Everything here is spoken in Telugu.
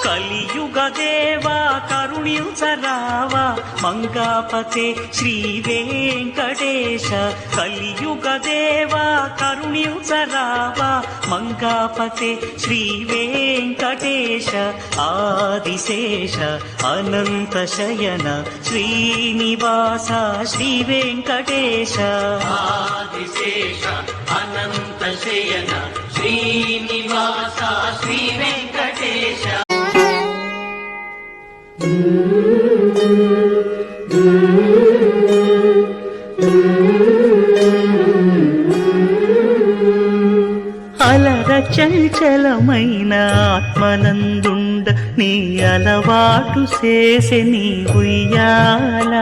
కలియుగ దేవా కరుణించరావా మంగాపతే శ్రీ వెంకటేశ కలియుగ దేవా కరుణించరావా మంగాపతే శ్రీ వెంకటేశ ఆదిశేష అనంత శయన శ్రీనివాస శ్రీ వెంకటేశ ఆదిశేష అనంత శయన శ్రీనివాస శ్రీ వెంకటేశ అలర చంచలమైన ఆత్మనందుండ నీ అలవాటు చేసే నీ ఉయ్యాల